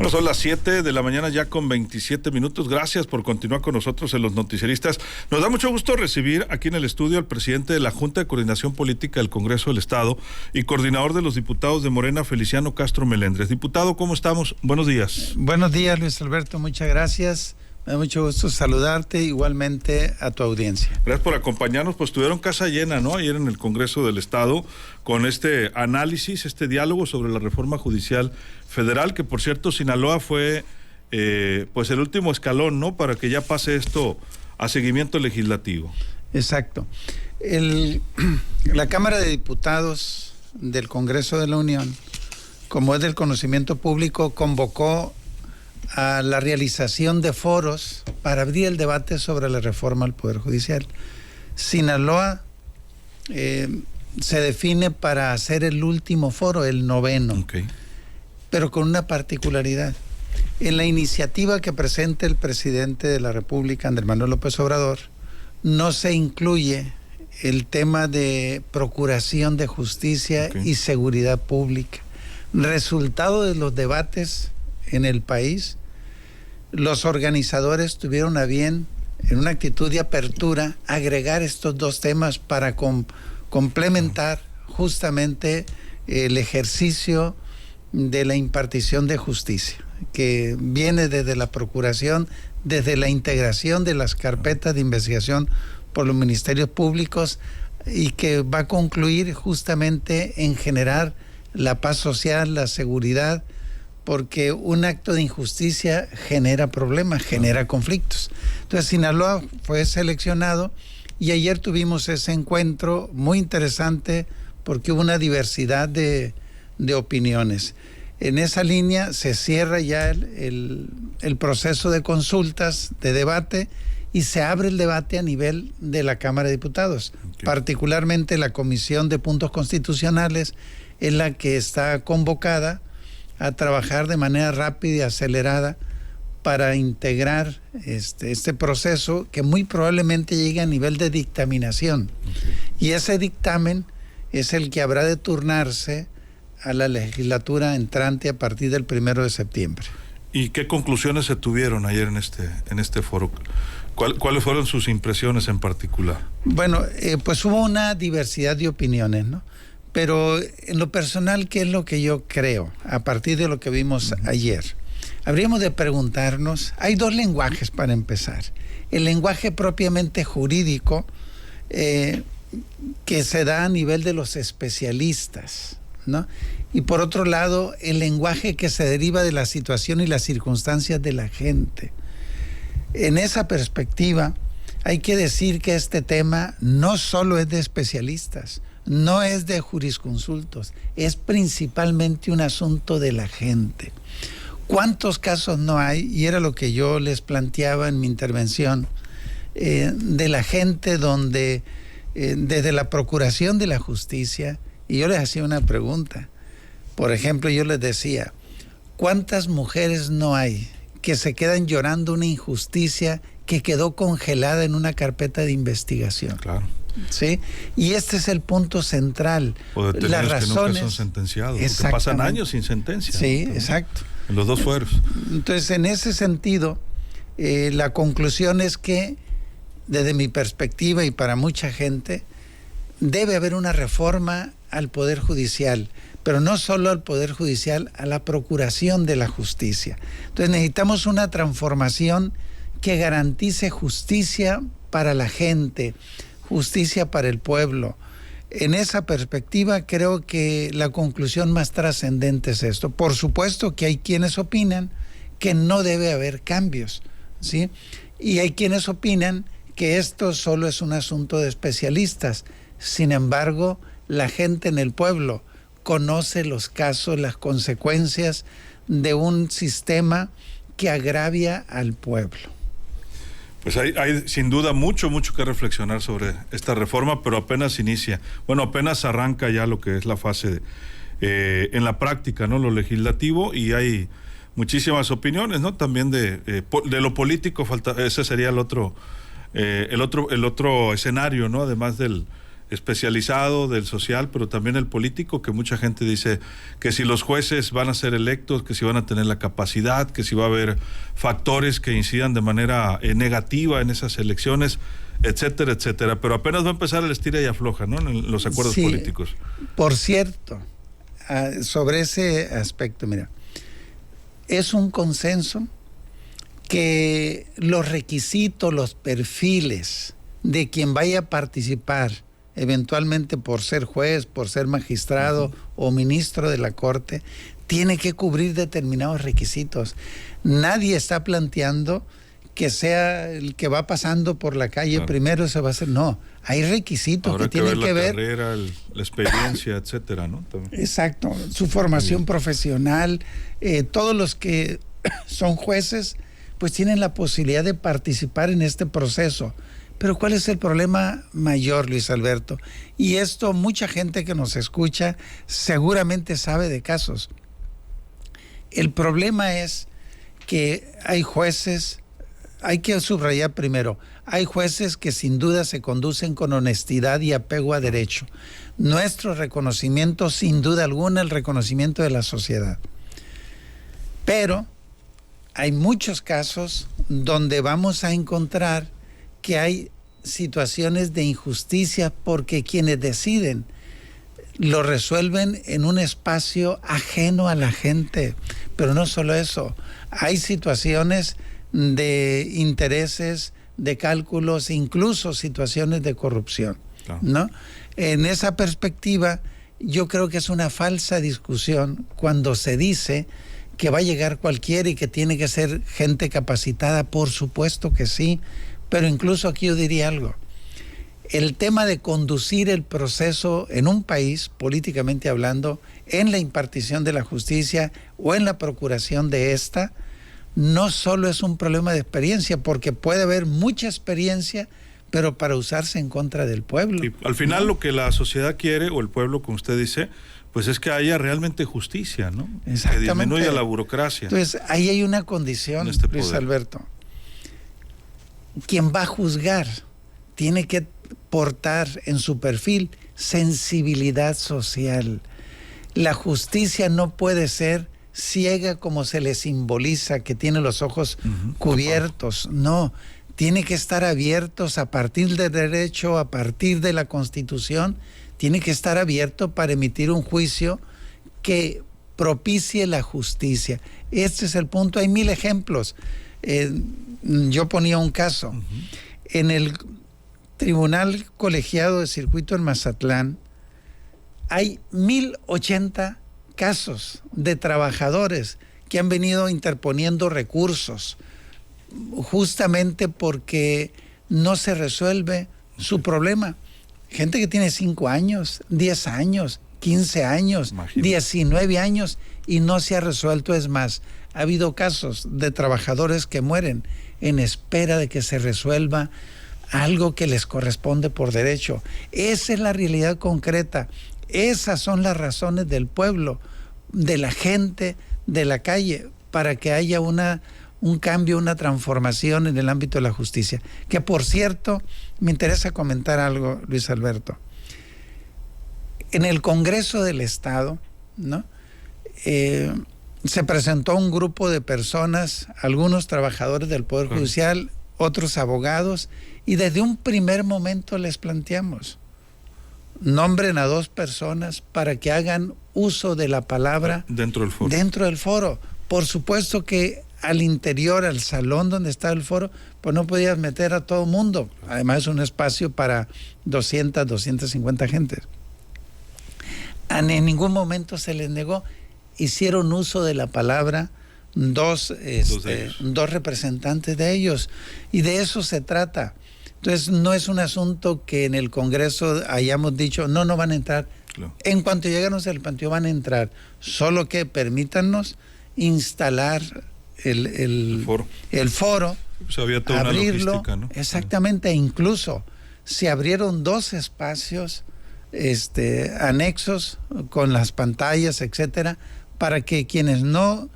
Bueno, son las 7 de la mañana ya con 27 minutos. Gracias por continuar con nosotros en Los Noticieristas. Nos da mucho gusto recibir aquí en el estudio al presidente de la Junta de Coordinación Política del Congreso del Estado y coordinador de los diputados de Morena, Feliciano Castro Melendres. Diputado, ¿cómo estamos? Buenos días. Buenos días, Luis Alberto. Muchas gracias. Me da mucho gusto saludarte, igualmente a tu audiencia. Gracias por acompañarnos. Pues tuvieron casa llena, ¿no? Ayer en el Congreso del Estado con este análisis, este diálogo sobre la reforma judicial federal, que por cierto Sinaloa fue pues el último escalón, ¿no? Para que ya pase esto a seguimiento legislativo. Exacto. La Cámara de Diputados del Congreso de la Unión, como es del conocimiento público, convocó a la realización de foros para abrir el debate sobre la reforma al Poder Judicial. Sinaloa se define para hacer el último foro, el 9º, Okay. Pero con una particularidad. En la iniciativa que presenta el presidente de la República, Andrés Manuel López Obrador, no se incluye el tema de procuración de justicia y seguridad pública. Resultado de los debates en el país, los organizadores tuvieron a bien, en una actitud de apertura, agregar estos dos temas para complementar justamente el ejercicio de la impartición de justicia, que viene desde la procuración, desde la integración de las carpetas de investigación por los ministerios públicos y que va a concluir justamente en generar la paz social, la seguridad, porque un acto de injusticia genera problemas, genera conflictos. Entonces Sinaloa fue seleccionado y ayer tuvimos ese encuentro muy interesante porque hubo una diversidad de opiniones. En esa línea se cierra ya el proceso de consultas, de debate, y se abre el debate a nivel de la Cámara de Diputados. Particularmente la Comisión de Puntos Constitucionales es la que está convocada a trabajar de manera rápida y acelerada para integrar este proceso que muy probablemente llegue a nivel de dictaminación. Y ese dictamen es el que habrá de turnarse a la legislatura entrante a partir del 1 de septiembre. ¿Y qué conclusiones se tuvieron ayer en este foro? ¿Cuáles fueron sus impresiones en particular? Bueno, pues hubo una diversidad de opiniones, ¿no? Pero en lo personal, ¿qué es lo que yo creo a partir de lo que vimos ayer? Habríamos de preguntarnos, hay dos lenguajes para empezar. El lenguaje propiamente jurídico que se da a nivel de los especialistas, ¿no? Y por otro lado, el lenguaje que se deriva de la situación y las circunstancias de la gente. En esa perspectiva, hay que decir que este tema no solo es de especialistas, no es de jurisconsultos, es principalmente un asunto de la gente. ¿Cuántos casos no hay? Y era lo que yo les planteaba en mi intervención, de la gente donde desde la procuración de la justicia, y yo les hacía una pregunta. Por ejemplo, yo les decía, ¿cuántas mujeres no hay que se quedan llorando una injusticia que quedó congelada en una carpeta de investigación? Claro. ¿Sí? Y este es el punto central. O detenidos las razones, que nunca son sentenciados, porque pasan años sin sentencia. Sí, ¿no? exacto. En los dos fueros. Entonces, en ese sentido, la conclusión es que, desde mi perspectiva y para mucha gente, debe haber una reforma al Poder Judicial, pero no solo al Poder Judicial, a la procuración de la justicia. Entonces necesitamos una transformación que garantice justicia para la gente, justicia para el pueblo. En esa perspectiva creo que la conclusión más trascendente es esto. Por supuesto que hay quienes opinan que no debe haber cambios, ¿sí? Y hay quienes opinan que esto solo es un asunto de especialistas. Sin embargo, la gente en el pueblo conoce los casos, las consecuencias de un sistema que agravia al pueblo. Pues hay sin duda mucho que reflexionar sobre esta reforma, pero apenas inicia. Bueno, apenas arranca ya lo que es la fase en la práctica, ¿no? Lo legislativo, y hay muchísimas opiniones, ¿no? También de lo político, ese sería el otro escenario, ¿no? Además del especializado, del social, pero también el político, que mucha gente dice que si los jueces van a ser electos, que si van a tener la capacidad, que si va a haber factores que incidan de manera negativa en esas elecciones, etcétera, etcétera. Pero apenas va a empezar el estira y afloja, ¿no?, en los acuerdos políticos. Por cierto, sobre ese aspecto, mira, es un consenso que los requisitos, los perfiles de quien vaya a participar, eventualmente por ser juez, por ser magistrado o ministro de la Corte, tiene que cubrir determinados requisitos. Nadie está planteando que sea el que va pasando por la calle primero se va a hacer. No, hay requisitos que tienen que ver la carrera, la experiencia, etcétera, ¿no? También. Exacto, su formación profesional. Todos los que son jueces pues tienen la posibilidad de participar en este proceso. Pero ¿cuál es el problema mayor, Luis Alberto? Y esto mucha gente que nos escucha seguramente sabe de casos. El problema es que hay jueces, hay que subrayar primero, hay jueces que sin duda se conducen con honestidad y apego a derecho. Nuestro reconocimiento, sin duda alguna, el reconocimiento de la sociedad. Pero hay muchos casos donde vamos a encontrar que hay situaciones de injusticia porque quienes deciden lo resuelven en un espacio ajeno a la gente. Pero no solo eso, hay situaciones de intereses, de cálculos, incluso situaciones de corrupción, ¿no? En esa perspectiva, yo creo que es una falsa discusión cuando se dice que va a llegar cualquiera y que tiene que ser gente capacitada. Por supuesto que sí, pero incluso aquí yo diría algo. El tema de conducir el proceso en un país, políticamente hablando, en la impartición de la justicia o en la procuración de esta, no solo es un problema de experiencia, porque puede haber mucha experiencia, pero para usarse en contra del pueblo. Y al final, ¿no?, lo que la sociedad quiere, o el pueblo, como usted dice, pues es que haya realmente justicia, ¿no? Que disminuya la burocracia. Entonces, ahí hay una condición, Luis Alberto. Quien va a juzgar tiene que portar en su perfil sensibilidad social. La justicia no puede ser ciega como se le simboliza, que tiene los ojos cubiertos. No, tiene que estar abiertos a partir del derecho, a partir de la Constitución. Tiene que estar abierto para emitir un juicio que propicie la justicia. Este es el punto. Hay 1000 ejemplos. Yo ponía un caso. En el Tribunal Colegiado de Circuito en Mazatlán hay 1080 casos de trabajadores que han venido interponiendo recursos justamente porque no se resuelve su problema. Gente que tiene 5 años, 10 años, 15 años, 19 años y no se ha resuelto. Es más, ha habido casos de trabajadores que mueren en espera de que se resuelva algo que les corresponde por derecho. Esa es la realidad concreta. Esas son las razones del pueblo, de la gente, de la calle, para que haya un cambio, una transformación en el ámbito de la justicia. Que, por cierto, me interesa comentar algo, Luis Alberto. En el Congreso del Estado, ¿no?, se presentó un grupo de personas, algunos trabajadores del Poder Judicial, otros abogados, y desde un primer momento les planteamos: nombren a 2 personas para que hagan uso de la palabra dentro del foro. Dentro del foro. Por supuesto que al interior, al salón donde está el foro, pues no podías meter a todo mundo. Además es un espacio para 200, 250 gentes. En ningún momento se les negó. Hicieron uso de la palabra dos representantes de ellos. Y de eso se trata. Entonces no es un asunto que en el Congreso hayamos dicho, no van a entrar. Claro. En cuanto lleguemos al panteón van a entrar. Solo que permítanos instalar el foro, pues había toda abrirlo, una logística, ¿no? Exactamente, e incluso se abrieron 2 espacios anexos con las pantallas, etcétera, para que quienes no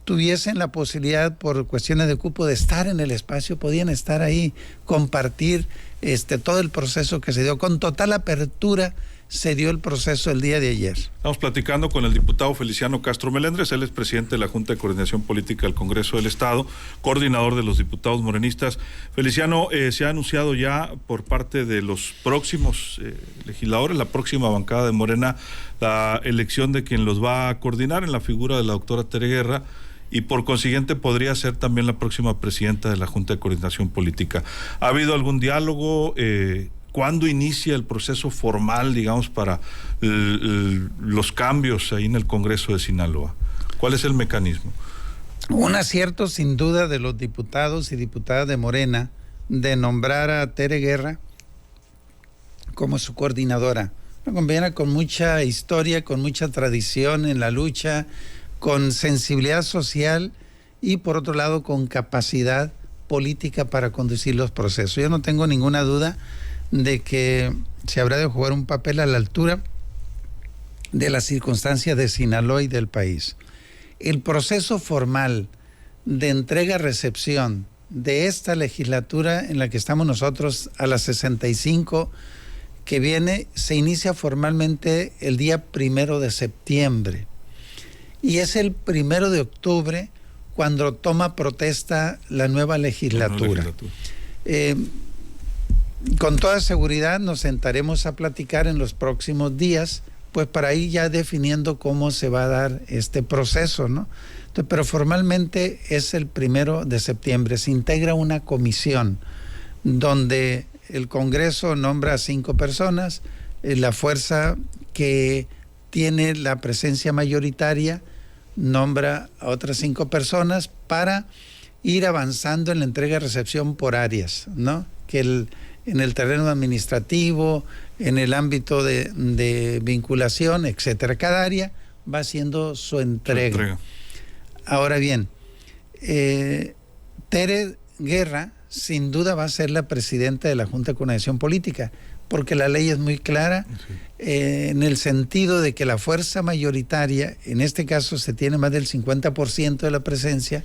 tuviesen la posibilidad por cuestiones de cupo de estar en el espacio, podían estar ahí, compartir todo el proceso que se dio. Con total apertura se dio el proceso el día de ayer. Estamos platicando con el diputado Feliciano Castro Melendres, él es presidente de la Junta de Coordinación Política del Congreso del Estado, coordinador de los diputados morenistas. Feliciano, se ha anunciado ya por parte de los próximos legisladores, la próxima bancada de Morena, la elección de quien los va a coordinar en la figura de la doctora Tere Guerra, y por consiguiente podría ser también la próxima presidenta de la Junta de Coordinación Política. ¿Ha habido algún diálogo? ¿Cuándo inicia el proceso formal, digamos, para los cambios ahí en el Congreso de Sinaloa? ¿Cuál es el mecanismo? Un acierto sin duda de los diputados y diputadas de Morena de nombrar a Tere Guerra como su coordinadora. Una compañera con mucha historia, con mucha tradición en la lucha, con sensibilidad social y por otro lado con capacidad política para conducir los procesos. Yo no tengo ninguna duda de que se habrá de jugar un papel a la altura de las circunstancias de Sinaloa y del país. El proceso formal de entrega-recepción de esta legislatura en la que estamos nosotros a las 65 que viene, se inicia formalmente el día 1 de septiembre y es el 1 de octubre cuando toma protesta la nueva legislatura. Con toda seguridad nos sentaremos a platicar en los próximos días, pues para ir ya definiendo cómo se va a dar este proceso, ¿no? Entonces, pero formalmente es el 1 de septiembre. Se integra una comisión donde el Congreso nombra a 5 personas, la fuerza que tiene la presencia mayoritaria nombra a otras 5 personas para ir avanzando en la entrega-recepción por áreas, ¿no? En el terreno administrativo, en el ámbito de vinculación, etcétera. Cada área va haciendo su entrega. Ahora bien, Tere Guerra sin duda va a ser la presidenta de la Junta de Coordinación Política, porque la ley es muy clara, sí, en el sentido de que la fuerza mayoritaria, en este caso se tiene más del 50% de la presencia,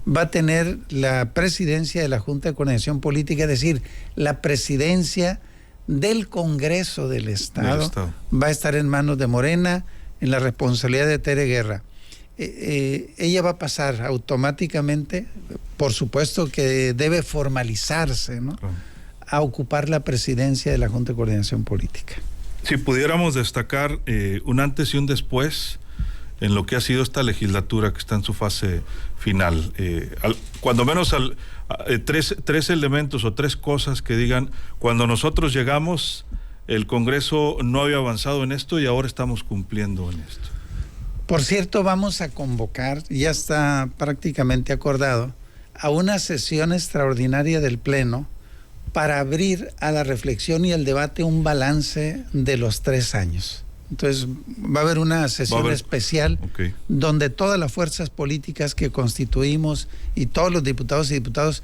va a tener la presidencia de la Junta de Coordinación Política, es decir, la presidencia del Congreso del Estado va a estar en manos de Morena, en la responsabilidad de Tere Guerra. Ella va a pasar automáticamente, por supuesto que debe formalizarse, ¿no?, a ocupar la presidencia de la Junta de Coordinación Política. Si pudiéramos destacar un antes y un después en lo que ha sido esta legislatura que está en su fase final, cuando menos tres elementos o 3 cosas que digan: cuando nosotros llegamos el Congreso no había avanzado en esto y ahora estamos cumpliendo en esto. Por cierto, vamos a convocar, ya está prácticamente acordado, a una sesión extraordinaria del Pleno para abrir a la reflexión y el debate un balance de los 3 años. Entonces va a haber una sesión especial donde todas las fuerzas políticas que constituimos y todos los diputados y diputadas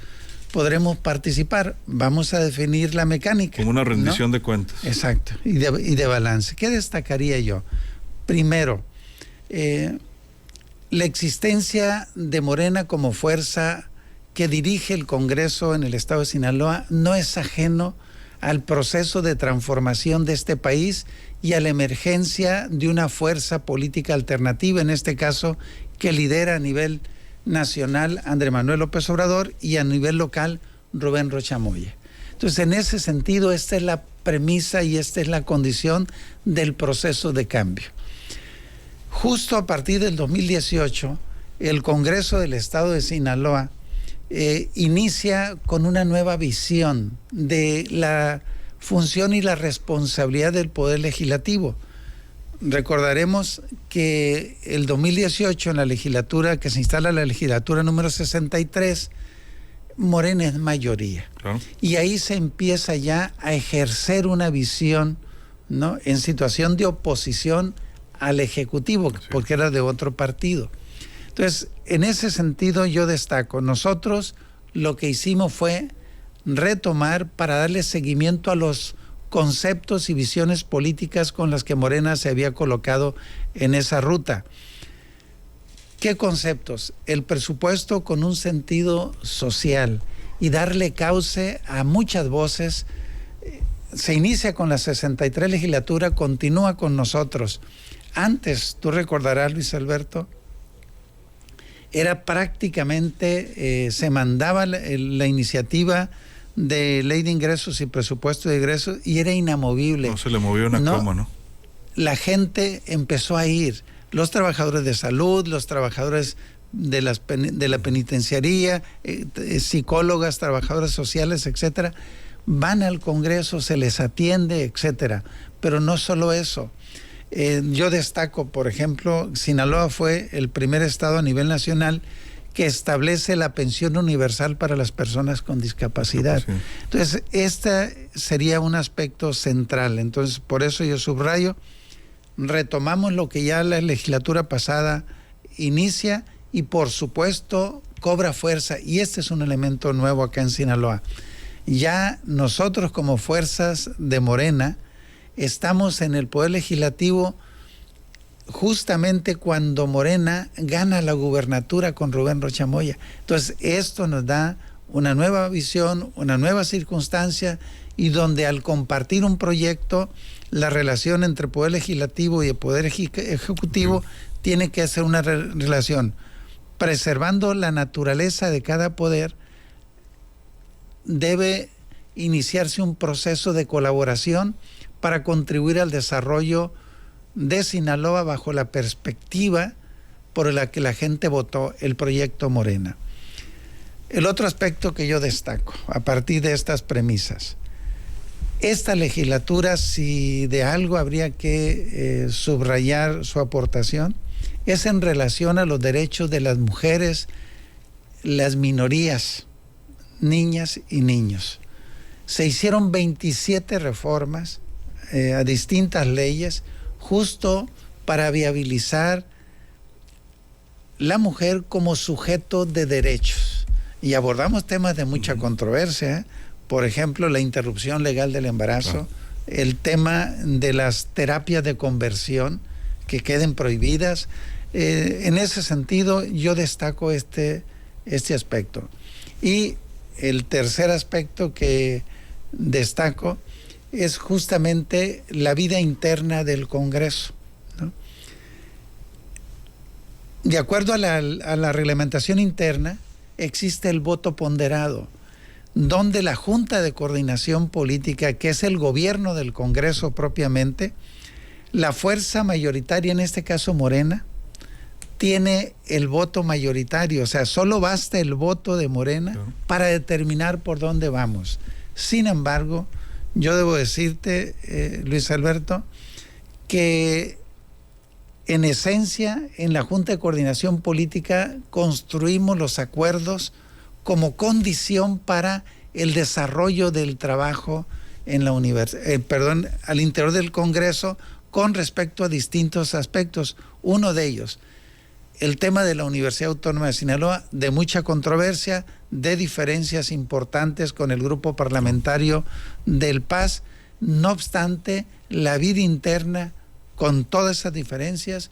podremos participar. Vamos a definir la mecánica. Como una rendición, ¿no?, de cuentas. Exacto, y de balance. ¿Qué destacaría yo? Primero, la existencia de Morena como fuerza que dirige el Congreso en el estado de Sinaloa no es ajeno al proceso de transformación de este país y a la emergencia de una fuerza política alternativa, en este caso, que lidera a nivel nacional Andrés Manuel López Obrador y a nivel local Rubén Rocha Moya. Entonces, en ese sentido, esta es la premisa y esta es la condición del proceso de cambio. Justo a partir del 2018, el Congreso del Estado de Sinaloa inicia con una nueva visión de la función y la responsabilidad del Poder Legislativo. Recordaremos que el 2018, en la legislatura, que se instala la legislatura número 63, Morena es mayoría. Claro. Y ahí se empieza ya a ejercer una visión, ¿no?, en situación de oposición al Ejecutivo, sí, porque era de otro partido. Entonces, en ese sentido yo destaco, nosotros lo que hicimos fue retomar para darle seguimiento a los conceptos y visiones políticas con las que Morena se había colocado en esa ruta. ¿Qué conceptos? El presupuesto con un sentido social y darle cauce a muchas voces. Se inicia con la 63 legislatura, continúa con nosotros. Antes, tú recordarás, Luis Alberto, era prácticamente, se mandaba la iniciativa de ley de ingresos y presupuesto de ingresos y era inamovible. No se le movió una coma, ¿no? La gente empezó a ir, los trabajadores de salud, los trabajadores de la penitenciaría, psicólogas, trabajadoras sociales, etcétera, van al Congreso, se les atiende, etcétera. Pero no solo eso. Yo destaco, por ejemplo, Sinaloa fue el primer estado a nivel nacional que establece la pensión universal para las personas con discapacidad. Sí. Entonces, este sería un aspecto central. Entonces, por eso yo subrayo, retomamos lo que ya la legislatura pasada inicia y, por supuesto, cobra fuerza. Y este es un elemento nuevo acá en Sinaloa. Ya nosotros como fuerzas de Morena estamos en el Poder Legislativo justamente cuando Morena gana la gubernatura con Rubén Rocha Moya. Entonces, esto nos da una nueva visión, una nueva circunstancia y donde al compartir un proyecto, la relación entre Poder Legislativo y el Poder Ejecutivo tiene que ser una relación preservando la naturaleza de cada poder. Debe iniciarse un proceso de colaboración para contribuir al desarrollo de Sinaloa bajo la perspectiva por la que la gente votó el proyecto Morena. El otro aspecto que yo destaco a partir de estas premisas, esta legislatura, si de algo habría que subrayar su aportación, es en relación a los derechos de las mujeres, las minorías, niñas y niños. Se hicieron 27 reformas a distintas leyes justo para viabilizar la mujer como sujeto de derechos. Y abordamos temas de mucha controversia, por ejemplo, la interrupción legal del embarazo, el tema de las terapias de conversión que queden prohibidas. En ese sentido, yo destaco este aspecto. Y el tercer aspecto que destaco es justamente la vida interna del Congreso, ¿no? De acuerdo a la reglamentación interna, existe el voto ponderado, donde la Junta de Coordinación Política, que es el gobierno del Congreso propiamente, la fuerza mayoritaria, en este caso Morena, tiene el voto mayoritario, o sea, solo basta el voto de Morena para determinar por dónde vamos. Sin embargo, yo debo decirte, Luis Alberto, que en esencia, en la Junta de Coordinación Política construimos los acuerdos como condición para el desarrollo del trabajo en la al interior del Congreso con respecto a distintos aspectos. Uno de ellos, el tema de la Universidad Autónoma de Sinaloa, de mucha controversia, de diferencias importantes con el grupo parlamentario del PAS. No obstante, la vida interna, con todas esas diferencias,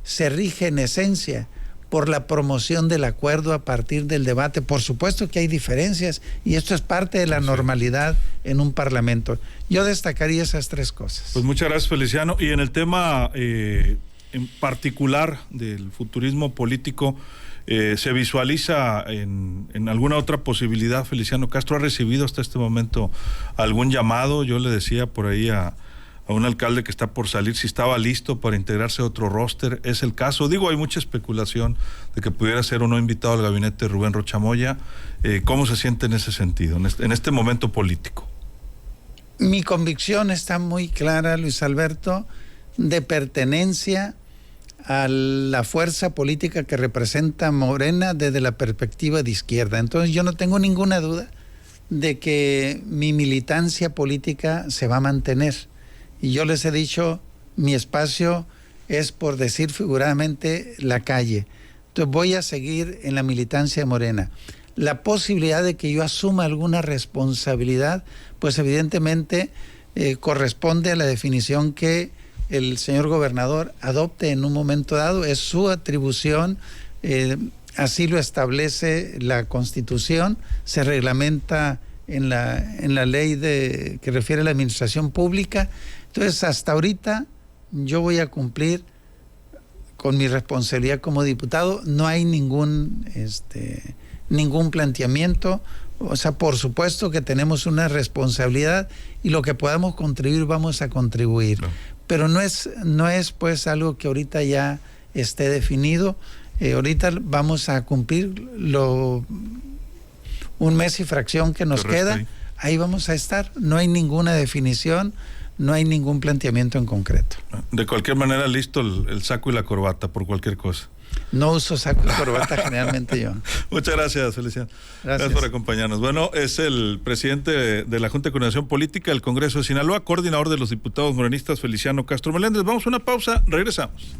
se rige en esencia por la promoción del acuerdo a partir del debate. Por supuesto que hay diferencias y esto es parte de la normalidad en un parlamento. Yo destacaría esas tres cosas. Pues muchas gracias, Feliciano. Y en el tema en particular del futurismo político, ¿se visualiza en alguna otra posibilidad? Feliciano Castro, ¿ha recibido hasta este momento algún llamado? Yo le decía por ahí a un alcalde que está por salir si estaba listo para integrarse a otro roster. ¿Es el caso? Digo, hay mucha especulación de que pudiera ser o no invitado al gabinete de Rubén Rocha Moya. ¿Cómo se siente en ese sentido, en este momento político? Mi convicción está muy clara, Luis Alberto, de pertenencia a la fuerza política que representa Morena desde la perspectiva de izquierda. Entonces yo no tengo ninguna duda de que mi militancia política se va a mantener. Y yo les he dicho, mi espacio es, por decir figuradamente, la calle. Entonces voy a seguir en la militancia de Morena. La posibilidad de que yo asuma alguna responsabilidad, pues evidentemente corresponde a la definición que el señor gobernador adopte en un momento dado. Es su atribución, Así lo establece la Constitución, se reglamenta en la ley que refiere a la administración pública. Entonces, hasta ahorita yo voy a cumplir con mi responsabilidad como diputado. No hay ningún planteamiento. O sea, por supuesto que tenemos una responsabilidad y lo que podamos contribuir, vamos a contribuir. No. Pero no es pues algo que ahorita ya esté definido. Ahorita vamos a cumplir un mes y fracción que nos queda. Ahí vamos a estar. No hay ninguna definición, no hay ningún planteamiento en concreto. De cualquier manera, listo el saco y la corbata por cualquier cosa. No uso saco y corbata generalmente yo. Muchas gracias, Feliciano. Gracias por acompañarnos. Bueno, es el presidente de la Junta de Coordinación Política del Congreso de Sinaloa, coordinador de los diputados morenistas, Feliciano Castro Meléndez. Vamos a una pausa, regresamos.